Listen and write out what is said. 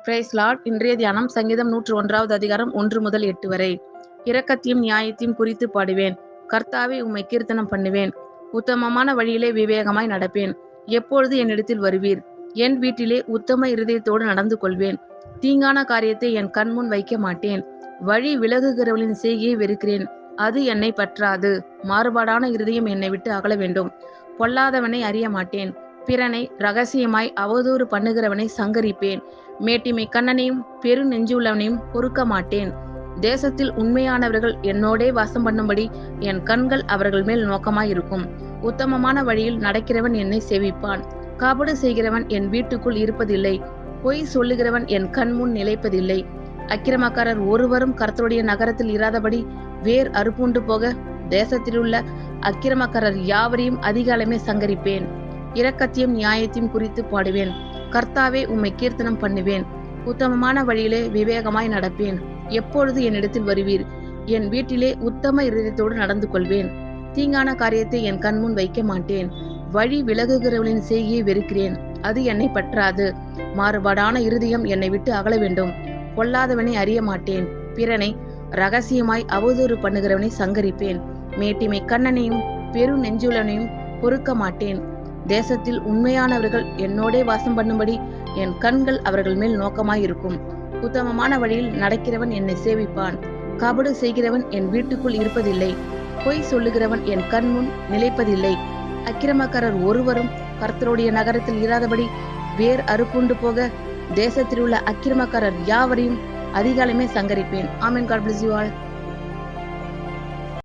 Price Lord. இன்றைய தியானம் சங்கீதம் 101வது அதிகாரம் 1 முதல் 8 வரை. இரக்கத்தையும் நியாயத்தையும் குறித்து பாடுவேன். கர்த்தாவே, உம்மை கீர்த்தனம் பண்ணுவேன். உத்தமமான வழியிலே விவேகமாய் நடப்பேன். எப்பொழுது என்னிடத்தில் வருவீர்? என் வீட்டிலே உத்தம இருதயத்தோடு நடந்து கொள்வேன். தீங்கான காரியத்தை என் கண்முன் வைக்க மாட்டேன். வழி விலகுகிறவளின் செய்கையை வெறுக்கிறேன். அது என்னை பற்றாது. மாறுபாடான இருதயம் என்னை விட்டு அகல வேண்டும். பொல்லாதவனை அறிய மாட்டேன். பிறனை ரகசியமாய் அவதூறு பண்ணுகிறவனை சங்கரிப்பேன். மேட்டிமை கண்ணனையும் பெரு நெஞ்சுள்ளவனையும் பொறுக்க மாட்டேன். தேசத்தில் உண்மையானவர்கள் என்னோடே வாசம் பண்ணும்படி என் கண்கள் அவர்கள் மேல் நோக்கமாயிருக்கும். உத்தமமான வழியில் நடக்கிறவன் என்னை சேவிப்பான். காபடு செய்கிறவன் என் வீட்டுக்குள் இருப்பதில்லை. பொய் சொல்லுகிறவன் என் கண்முன் நிலைப்பதில்லை. அக்கிரமக்காரர் ஒருவரும் கர்த்தருடைய நகரத்தில் இராதபடி வேர் அறுப்புண்டு போக தேசத்திலுள்ள அக்கிரமக்காரர் யாவரையும் அதிகாலமே சங்கரிப்பேன். இரக்கத்தையும் நியாயத்தையும் குறித்து பாடுவேன். கர்த்தாவே, உம்மை கீர்த்தனம் பண்ணுவேன். உத்தமமான வழியிலே விவேகமாய் நடப்பேன். எப்பொழுது என்னிடத்தில் வருவீர்? என் வீட்டிலே உத்தம இருதயத்தோடு நடந்து கொள்வேன். தீங்கான காரியத்தை என் கண்முன் வைக்க மாட்டேன். வழி விலகுகிறவளின் செய்கையை வெறுக்கிறேன். அது என்னை பற்றாது. மாறுபாடான இருதயம் என்னை விட்டு அகல வேண்டும். பொல்லாதவனை அறிய மாட்டேன். பிறனை ரகசியமாய் அவதூறு பண்ணுகிறவனை சங்கரிப்பேன். மேட்டிமை கண்ணனையும் பெரு நெஞ்சுள்ளனையும் பொறுக்க மாட்டேன். தேசத்தில் உண்மையானவர்கள் என்னோடே வாசம் பண்ணும்படி என் கண்கள் அவர்கள் மேல் நோக்கமாயிருக்கும். உத்தமமான வழியில் நடக்கிறவன் என்னை சேவிப்பான். கபடு செய்கிறவன் என் வீட்டுக்குள் இருப்பதில்லை. பொய் சொல்லுகிறவன் என் கண்முன் நிலைப்பதில்லை. அக்கிரமக்காரர் ஒருவரும் கர்த்தருடைய நகரத்தில் இராதபடி வேர் அறுப்புண்டு போக தேசத்தில் உள்ள அக்கிரமக்காரர் யாவரையும் அதிகாலமே சங்கரிப்பேன். ஆமென். God bless you all.